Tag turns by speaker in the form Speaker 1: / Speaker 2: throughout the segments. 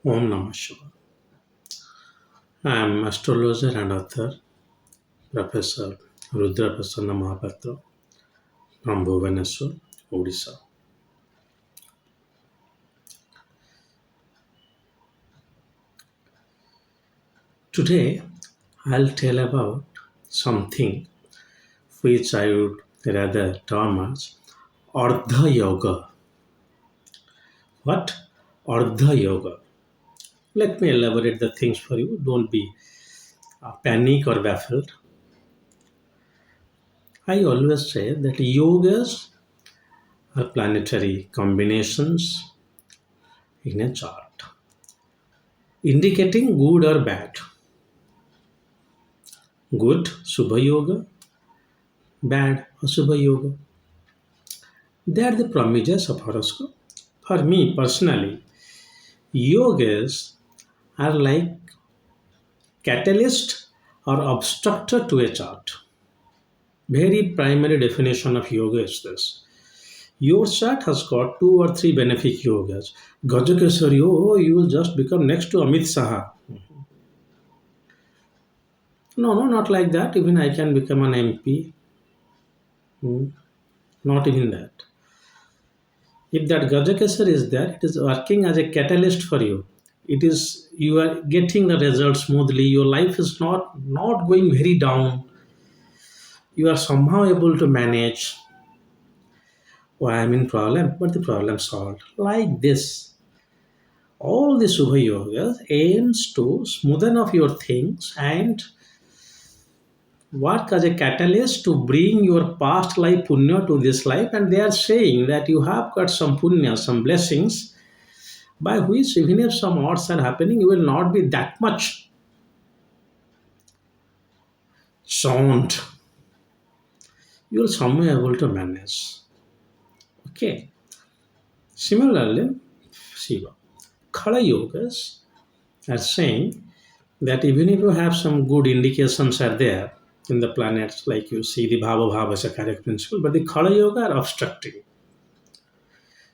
Speaker 1: Om Namah Shivaya. I am astrologer and author, Professor rudramohapatra from Bhubaneswar, Odisha. Today, I'll tell about something which I would rather term as Ardha Yoga. What? Ardha Yoga. Let me elaborate the things for you. Don't be panic or baffled. I always say that yogas are planetary combinations in a chart, indicating good or bad. Good, Subha Yoga; bad, Asubha Yoga. They are the promises of horoscope. For me personally, yogas are like catalyst or obstructor to a chart. Very primary definition of yoga is this. Your chart has got two or three benefic yogas. Gajakesari, oh, you will just become next to Amit Saha. No, not like that. Even I can become an MP. Hmm, Not even that. If that Gajakesar is there, it is working as a catalyst for you. It is you are getting the result smoothly. Your life is not going very down. You are somehow able to manage. Oh, I'm in problem, but the problem solved. Like this, all the Subha Yogas aims to smoothen off your things and work as a catalyst to bring your past life punya to this life. And they are saying that you have got some punya, some blessings, by which even if some odds are happening, you will not be that much sound. You will somehow able to manage. Okay. Similarly, Shiva, Khala Yogas are saying that even if you have some good indications are there in the planets, like you see the Bhava Bhava as a correct principle, but the Khala Yoga are obstructing.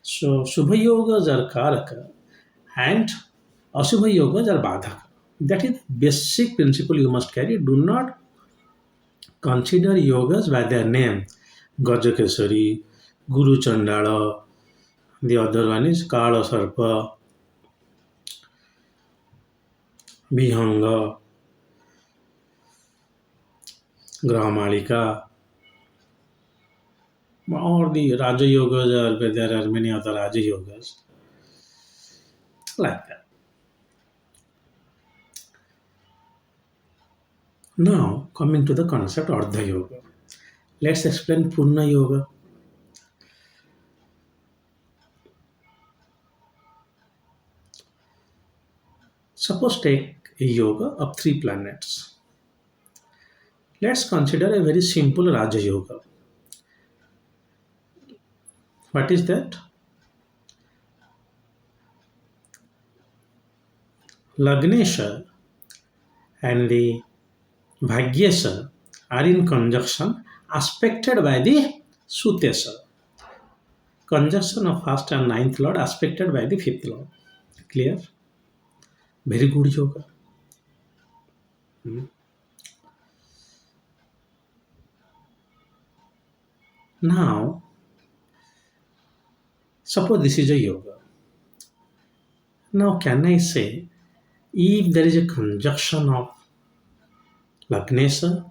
Speaker 1: So Subha Yogas are Karaka and Asubha Yogas are Badhaka. That is the basic principle you must carry. Do not consider yogas by their name. Gajakesari, Guru Chandala, the other one is Kala Sarpa, Vihanga, Grahamalika, or the Raja Yogas, or there are many other Raja Yogas like that. Now, coming to the concept Ardha Yoga. Let's explain Purna Yoga. Suppose take a yoga of three planets. Let's consider a very simple Raja Yoga. What is that? Lagnesha and the Bhagyesa are in conjunction, aspected by the Sutesa. Conjunction of first and ninth lord, aspected by the fifth lord. Clear? Very good yoga. Now, suppose this is a yoga. Now, can I say if there is a conjunction of Lagnesha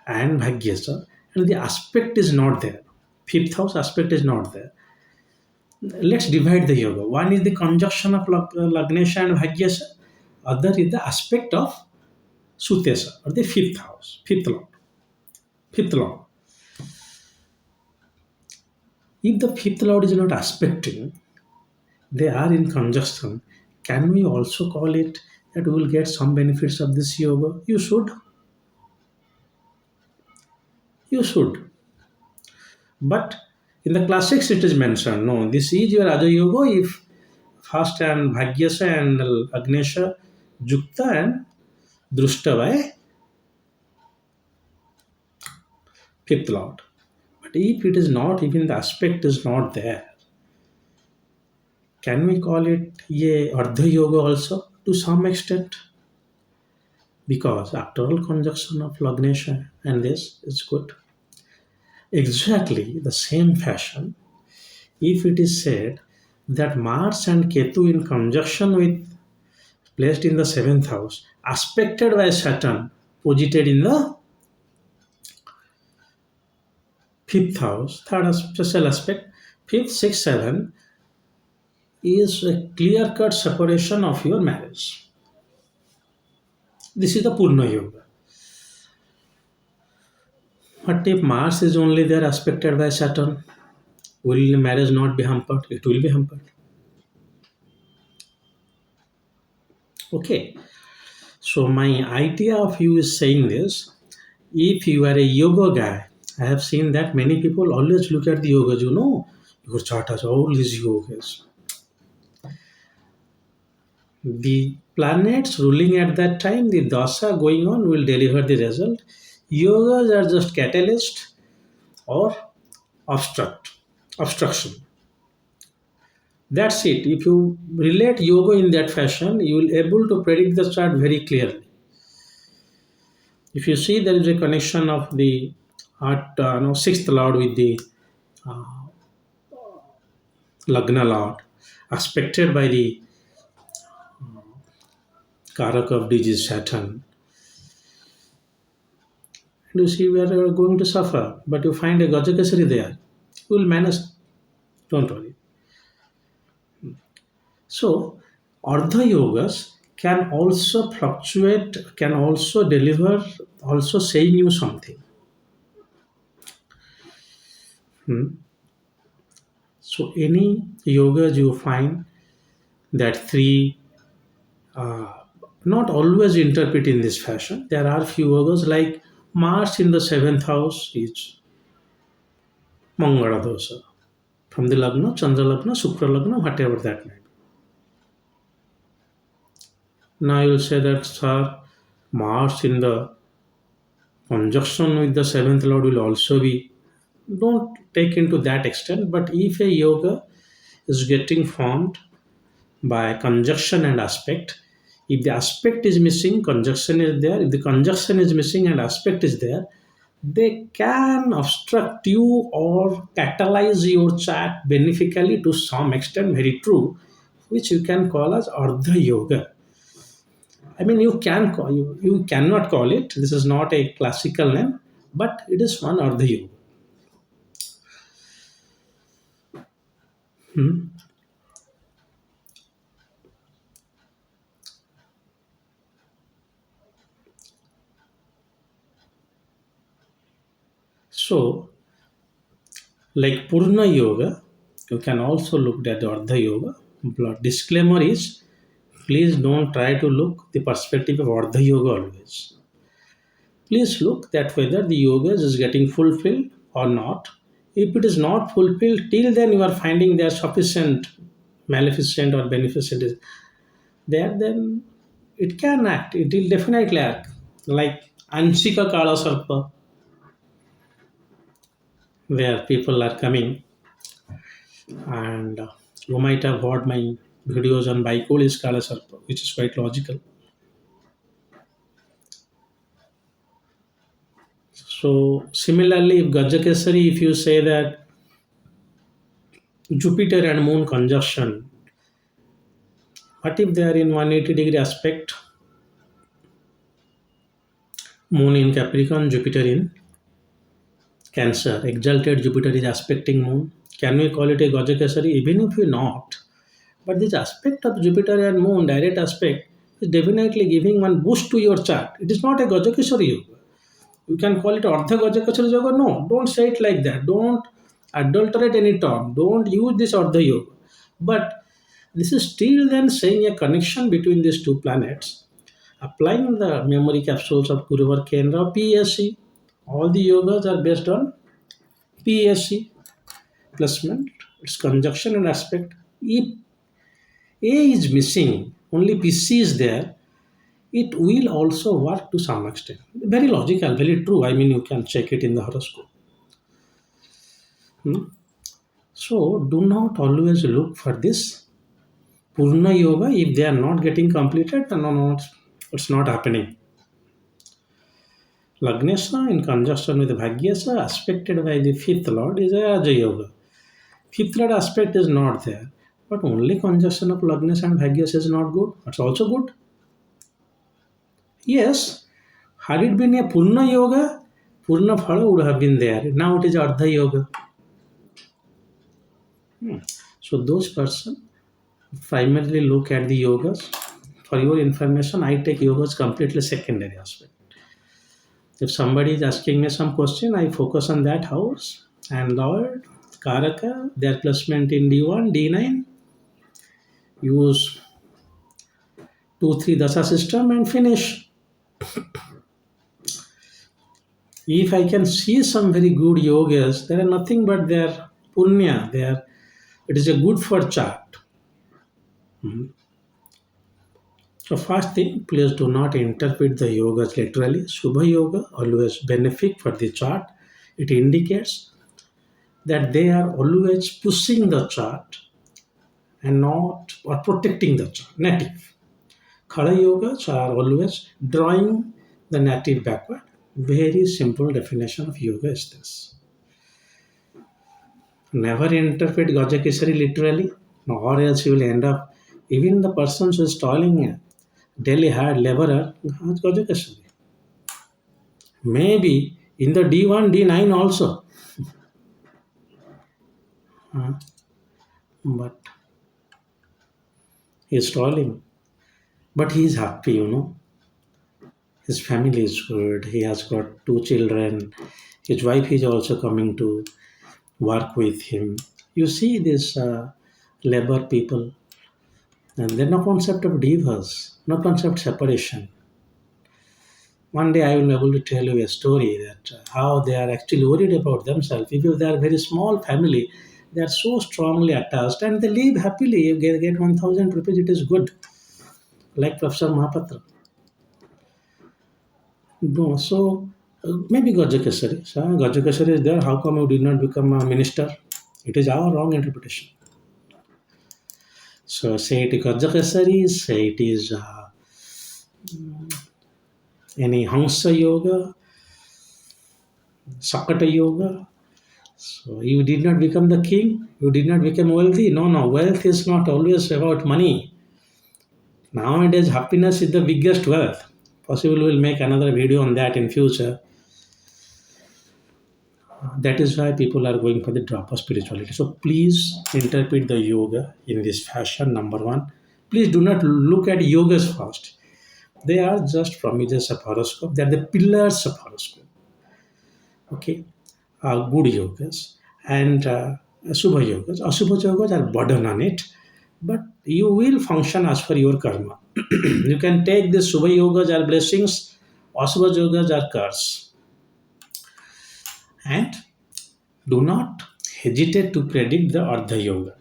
Speaker 1: and Bhagyesa and the aspect is not there, fifth house aspect is not there, let's divide the yoga. One is the conjunction of Lagnesha and Bhagyesa, other is the aspect of Sutesa or the fifth house, fifth lord. Fifth lord. If the fifth lord is not aspecting, they are in conjunction. Can we also call it that we will get some benefits of this yoga? You should. You should. But in the classics it is mentioned, no, this is your Raja Yoga if first and Bhagyasa and Agnesha Jukta and Drushta by fifth lord. But if it is not, even the aspect is not there, Can we call it a Ardha Yoga also to some extent? Because after all, conjunction of Lagnesha and this is good. Exactly the same fashion, if it is said that Mars and Ketu in conjunction with placed in the seventh house, aspected by Saturn, posited in the fifth house, third special aspect, fifth, sixth, seven is a clear cut separation of your marriage. This is the Purna Yoga. But if Mars is only there aspected by Saturn, will marriage not be hampered? It will be hampered. Okay. So my idea of you is saying this. If you are a yoga guy, I have seen that many people always look at the yogas, your chart has all these yogas. The planets ruling at that time, the dasa going on will deliver the result. Yogas are just catalyst or obstruction. That's it. If you relate yoga in that fashion, you will able to predict the chart very clearly. If you see there is a connection of the sixth lord with the lagna lord, aspected by the karak of disease Saturn, and you see where you are going to suffer, but you find a Gajakasari there, you will manage. Don't worry. So, Ardha Yogas can also fluctuate, can also deliver, also saying you something. Hmm. So, any yogas you find that three, uh, not always interpret in this fashion. There are few yogas like Mars in the seventh house is Mangala dosa. From the Lagna, Chandra Lagna, Sukra Lagna, whatever that may be. Now you will say that, sir, Mars in the conjunction with the seventh lord will also be. Don't take into that extent, but if a yoga is getting formed by conjunction and aspect, if the aspect is missing, conjunction is there. If the conjunction is missing and aspect is there, they can obstruct you or catalyze your chart beneficially to some extent, very true, which you can call as Ardha Yoga. I mean, you cannot call it. This is not a classical name, but it is one Ardha Yoga. Hmm. So, like Purna Yoga, you can also look at the Ardha Yoga. But disclaimer is, please don't try to look the perspective of Ardha Yoga always. Please look that whether the yoga is getting fulfilled or not. If it is not fulfilled, till then you are finding there sufficient maleficent or beneficent is there, then it can act. It will definitely act. Like Anshika Kala Sarpa, where people are coming and you might have heard my videos on Baikul Kala Sarpa, which is quite logical. So similarly, if Gajakesari, if you say that Jupiter and Moon conjunction, what if they are in 180-degree aspect? Moon in Capricorn, Jupiter in Cancer. Exalted Jupiter is aspecting Moon. Can we call it a Gajakesari? Even if we not, but this aspect of Jupiter and Moon, direct aspect, is definitely giving one boost to your chart. It is not a Gajakesari yoga. You can call it Ardha Gajakesari yoga. No, don't say it like that. Don't adulterate any term. Don't use this Ardha yoga. But this is still then saying a connection between these two planets. Applying the memory capsules of Guruvar Kendra, PSC, all the yogas are based on PSC placement, its conjunction and aspect. If A is missing, only PC is there, it will also work to some extent. Very logical, very true. I mean, you can check it in the horoscope. Hmm? So, do not always look for this. Purna Yoga, if they are not getting completed, then no, it's not happening. Lagnesha in conjunction with Bhagyasa aspected by the fifth lord is a Raja Yoga. Fifth lord aspect is not there. But only conjunction of Lagnesha and Bhagyasa is not good. It's also good. Yes, had it been a Purna Yoga, Purna Phala would have been there. Now it is Ardha Yoga. So those person primarily look at the yogas. For your information, I take yogas completely secondary aspect. If somebody is asking me some question, I focus on that house and Lord, Karaka, their placement in D1, D9, use 2, 3 dasa system and finish. If I can see some very good yogas, there are nothing but their punya, their it is a good for chart. So first thing, please do not interpret the yogas literally. Shubha yoga always benefit for the chart. It indicates that they are always pushing the chart and not or protecting the chart. Native. Khala yogas are always drawing the native backward. Very simple definition of yoga is this. Never interpret Gajakesari literally, or else you will end up. Even the person who is toiling Delhi hard laborer, Gajakesari. Maybe in the D1, D9 also. Uh, but he's toiling. But he's happy. His family is good. He has got 2 children. His wife is also coming to work with him. You see this labor people, and there's no concept of divorce, no concept separation. One day I will be able to tell you a story that how they are actually worried about themselves. If they are very small family, they are so strongly attached and they live happily. You get 1,000 rupees, it is good. Like Professor Mahapatra. No, so maybe Gajakesari. So, Gajakesari is there. How come you did not become a minister? It is our wrong interpretation. So say it is Gajakesari, say it is any Hamsa yoga, Sakata yoga. So you did not become the king, you did not become wealthy. No, no, wealth is not always about money. Nowadays, happiness is the biggest wealth. Possibly we'll make another video on that in future. That is why people are going for the drop of spirituality. So please interpret the yoga in this fashion. Number one, please do not look at yogas first. They are just promises of horoscope. They are the pillars of horoscope. Okay, good yogas and Subha yogas. Asubha yogas are burden on it, but you will function as per your karma. You can take the Subha yogas are blessings, Asubha yogas are curse, and do not hesitate to predict the Ardha yoga.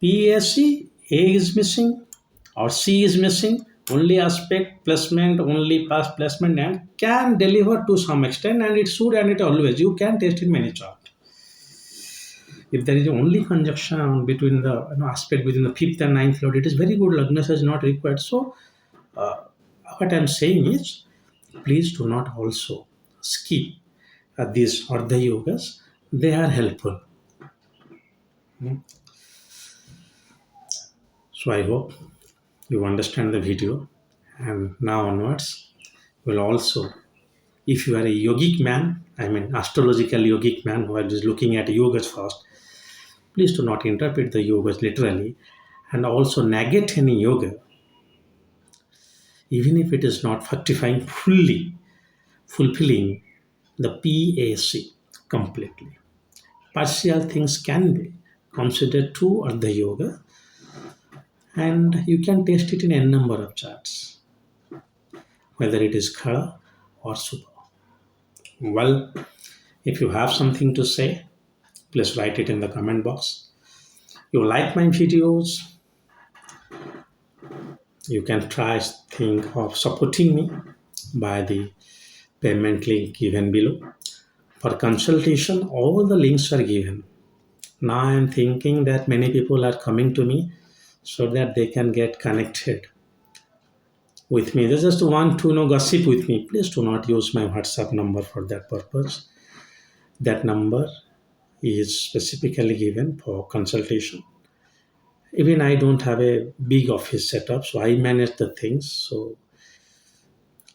Speaker 1: PSC A is missing or C is missing. Only aspect placement, only past placement, and can deliver to some extent, and it should and it always. You can test in many chart. If there is only conjunction between the aspect within the fifth and ninth lord, it is very good. Lagnas is not required. So, uh, what I am saying is, please do not also skip these Ardha yogas. They are helpful. So, I hope you understand the video, and now onwards, will also, if you are a yogic man, I mean astrological yogic man who are just looking at yogas first, please do not interpret the yogas literally and also negate any yoga, even if it is not fructifying fully, fulfilling the PAC completely. Partial things can be considered true or the yoga, and you can test it in n number of charts, whether it is Khada or Subha. Well, if you have something to say, please write it in the comment box. You like my videos, you can try think of supporting me by the payment link given below. For consultation, all the links are given. Now I am thinking that many people are coming to me so that they can get connected with me. They just want to gossip with me. Please do not use my WhatsApp number for that purpose. That number is specifically given for consultation. Even I don't have a big office setup, so I manage the things. So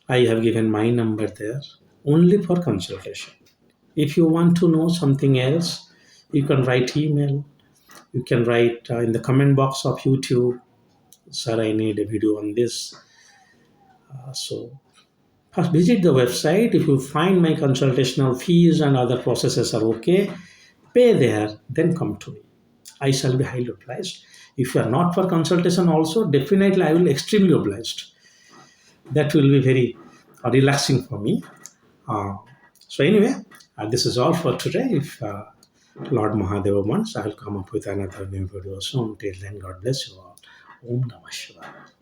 Speaker 1: I have given my number there only for consultation. If you want to know something else, you can write email. You can write in the comment box of YouTube, sir, I need a video on this. So first visit the website. If you find my consultational fees and other processes are okay, pay there, then come to me. I shall be highly obliged. If you are not for consultation also, definitely I will extremely obliged. That will be very relaxing for me. Uh, so anyway, this is all for today. If Lord Mahadeva wants, I will come up with another new video soon. Till then, God bless you all. Om Namah Shivaya.